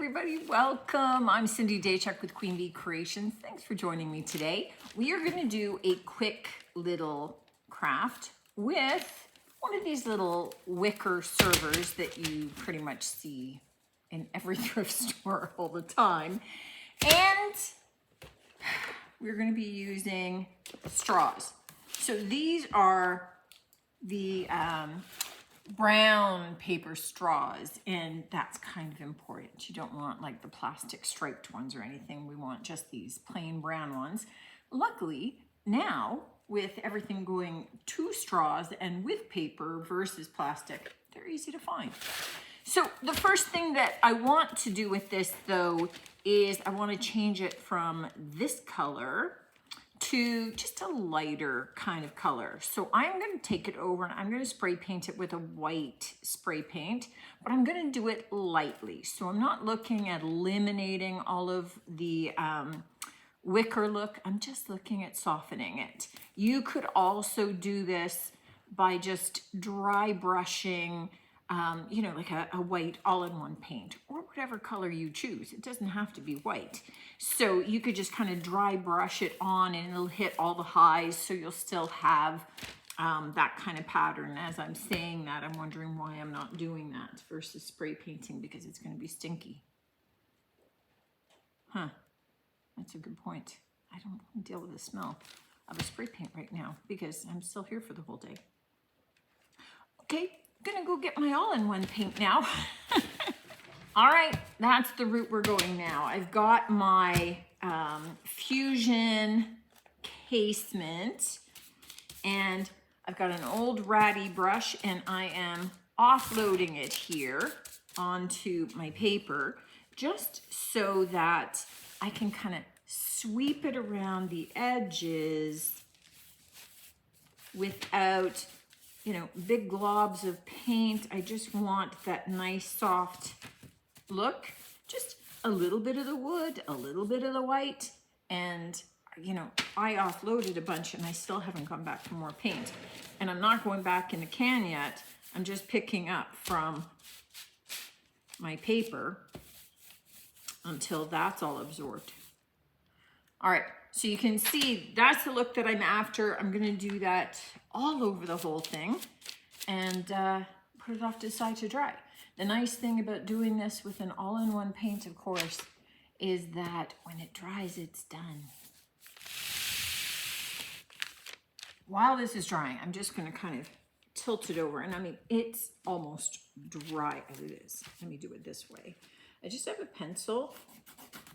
everybody, welcome. I'm Cindy Daychuck with Queen Bee Creations. Thanks for joining me today. We are going to do a quick little craft with one of these little wicker servers that you pretty much see in every thrift store all the time. And we're going to be using straws. So these are the brown paper straws, and that's kind of important. You don't want like the plastic striped ones or anything. We want just these plain brown ones. Luckily, now with everything going to straws and with paper versus plastic, they're easy to find. So the first thing that I want to do with this though is I want to change it from this color to just a lighter kind of color. So I'm going to take it over and I'm going to spray paint it with a white spray paint, but I'm going to do it lightly. So I'm not looking at eliminating all of the wicker look. I'm just looking at softening it. You could also do this by just dry brushing, you know, like a white all-in-one paint or whatever color you choose. It doesn't have to be white. So you could just kind of dry brush it on and it'll hit all the highs, so you'll still have that kind of pattern. As I'm saying that, I'm wondering why I'm not doing that versus spray painting, because it's going to be stinky. Huh, that's a good point. I don't want to deal with the smell of a spray paint right now because I'm still here for the whole day. Okay, gonna go get my all-in-one paint now. All right, that's the route we're going now. I've got my Fusion casement and I've got an old ratty brush and I am offloading it here onto my paper just so that I can kind of sweep it around the edges without, you know, big globs of paint. I just want that nice soft look, just a little bit of the wood, a little bit of the white, and you know, I offloaded a bunch and I still haven't gone back for more paint. And I'm not going back in the can yet. I'm just picking up from my paper until that's all absorbed. All right, so you can see that's the look that I'm after. I'm gonna do that all over the whole thing and put it off to the side to dry. The nice thing about doing this with an all-in-one paint, of course, is that when it dries, it's done. While this is drying, I'm just gonna kind of tilt it over, and I mean, it's almost dry as it is. Let me do it this way. I just have a pencil,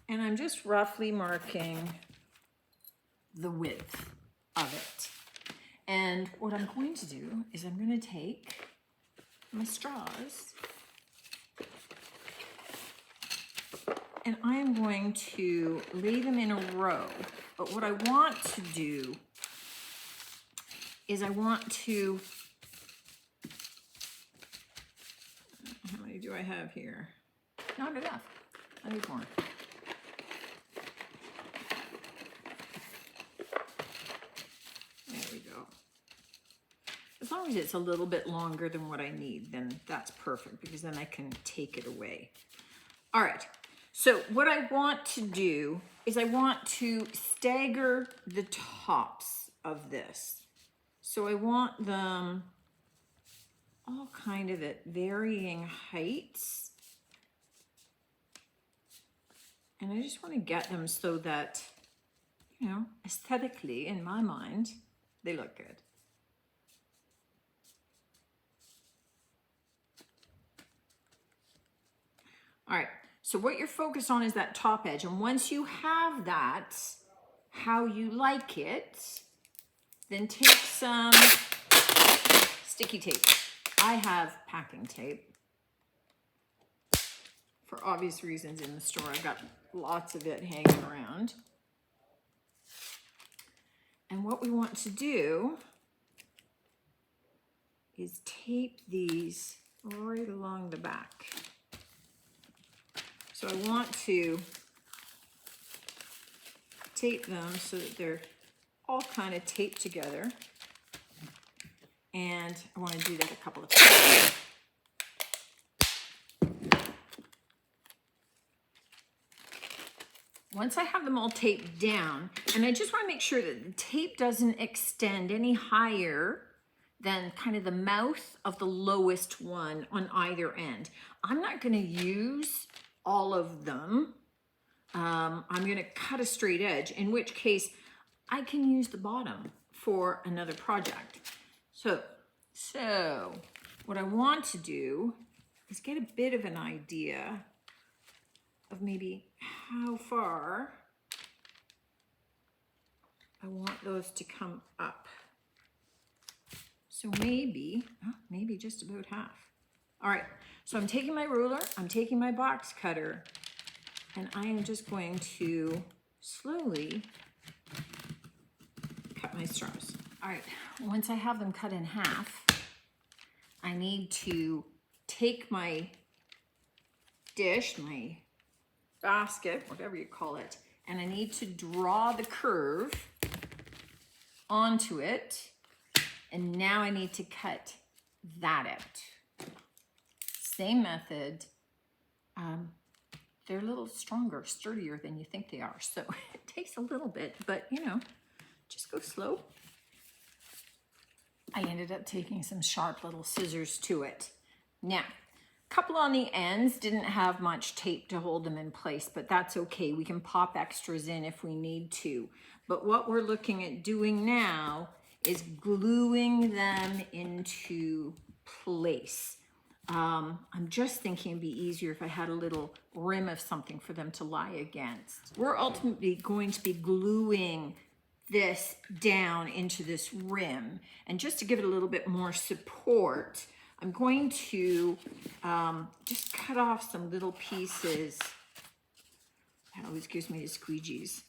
and I'm just roughly marking the width of it. And what I'm going to do is I'm going to take my straws and I'm going to lay them in a row. But what I want to do is I want to, how many do I have here? Not enough. I need more. There we go. As long as it's a little bit longer than what I need, then that's perfect, because then I can take it away. All right, so what I want to do is I want to stagger the tops of this. So I want them all kind of at varying heights. And I just want to get them so that, you know, aesthetically, in my mind, they look good. All right, so what you're focused on is that top edge. And once you have that, how you like it, then take some sticky tape. I have packing tape. For obvious reasons in the store, I've got lots of it hanging around. And what we want to do is tape these right along the back. So I want to tape them so that they're all kind of taped together. And I want to do that a couple of times. once I have them all taped down, and I just want to make sure that the tape doesn't extend any higher than kind of the mouth of the lowest one on either end. I'm not going to use all of them. I'm going to cut a straight edge, in which case I can use the bottom for another project. So what I want to do is get a bit of an idea of maybe how far I want those to come up. So maybe just about half. All right, so I'm taking my ruler, I'm taking my box cutter, and I am just going to slowly cut my straws. All right, once I have them cut in half, I need to take my dish, my basket, whatever you call it, and I need to draw the curve onto it. And now I need to cut that out. Same method. They're a little stronger, sturdier than you think they are. So it takes a little bit, but you know, just go slow. I ended up taking some sharp little scissors to it. Now, a couple on the ends didn't have much tape to hold them in place, but that's okay. We can pop extras in if we need to. But what we're looking at doing now is gluing them into place. I'm just thinking it'd be easier if I had a little rim of something for them to lie against. We're ultimately going to be gluing this down into this rim. And just to give it a little bit more support, I'm going to just cut off some little pieces. That always gives me the squeegees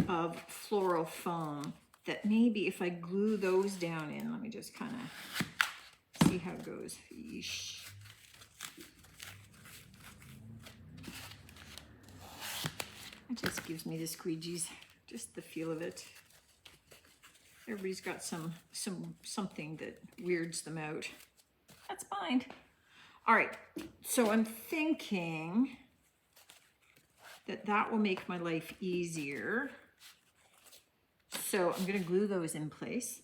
of floral foam that maybe if I glue those down in, let me just kind of see how it goes. Yeesh. It just gives me the squeegees, just the feel of it. Everybody's got something that weirds them out. That's fine. All right, so I'm thinking that will make my life easier. So I'm gonna glue those in place.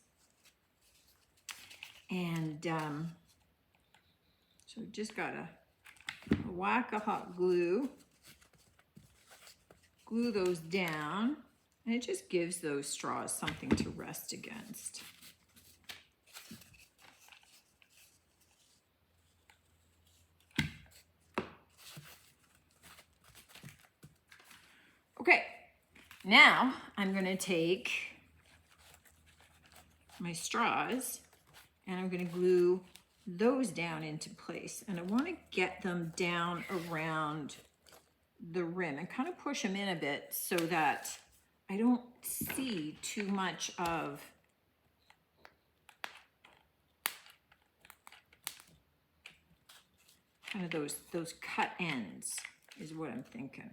And so just gotta whack a hot glue, glue those down, and it just gives those straws something to rest against. Okay, now I'm gonna take my straws and I'm gonna glue those down into place. And I wanna get them down around the rim and kind of push them in a bit so that I don't see too much of kind of those cut ends is what I'm thinking.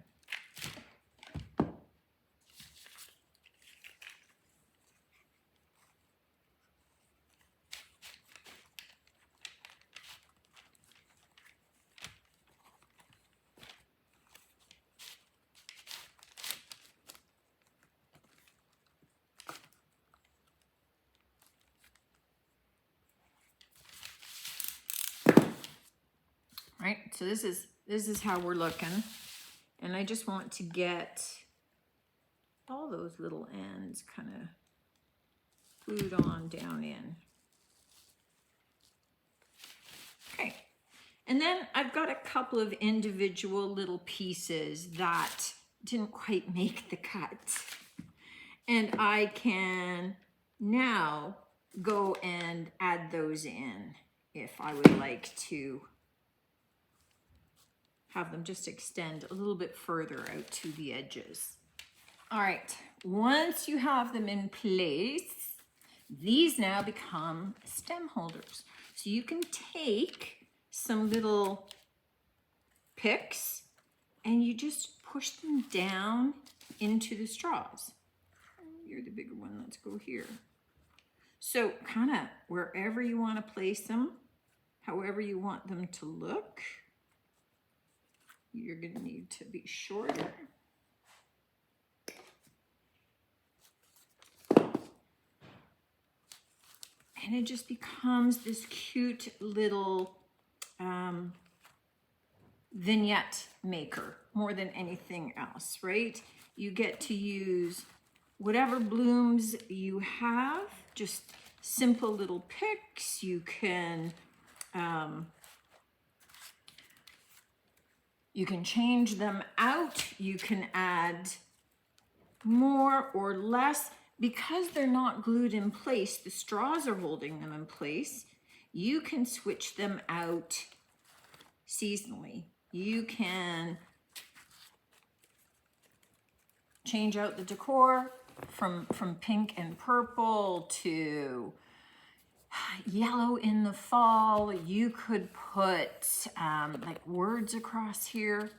Right, so this is how we're looking, and I just want to get all those little ends kind of glued on down in. Okay, and then I've got a couple of individual little pieces that didn't quite make the cut, and I can now go and add those in if I would like to have them just extend a little bit further out to the edges. All right, once you have them in place, these now become stem holders. So you can take some little picks and you just push them down into the straws. You're the bigger one, let's go here. So kind of wherever you want to place them, however you want them to look. You're going to need to be shorter. And it just becomes this cute little vignette maker more than anything else, right? You get to use whatever blooms you have, just simple little pics. You can change them out. You can add more or less. Because they're not glued in place, the straws are holding them in place. You can switch them out seasonally. You can change out the decor from pink and purple to yellow in the fall. You could put like words across here.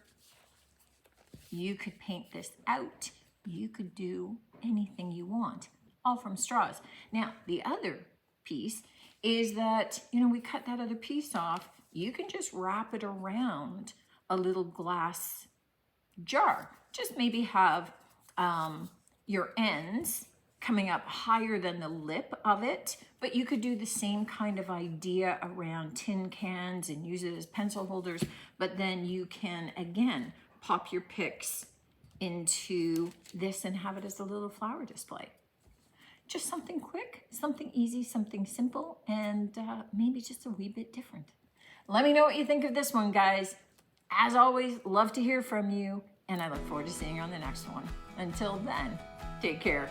You could paint this out. You could do anything you want, all from straws. Now, the other piece is that, you know, we cut that other piece off. You can just wrap it around a little glass jar. Just maybe have your ends coming up higher than the lip of it, but you could do the same kind of idea around tin cans and use it as pencil holders, but then you can, again, pop your pics into this and have it as a little flower display. Just something quick, something easy, something simple, and maybe just a wee bit different. Let me know what you think of this one, guys. As always, love to hear from you, and I look forward to seeing you on the next one. Until then, take care.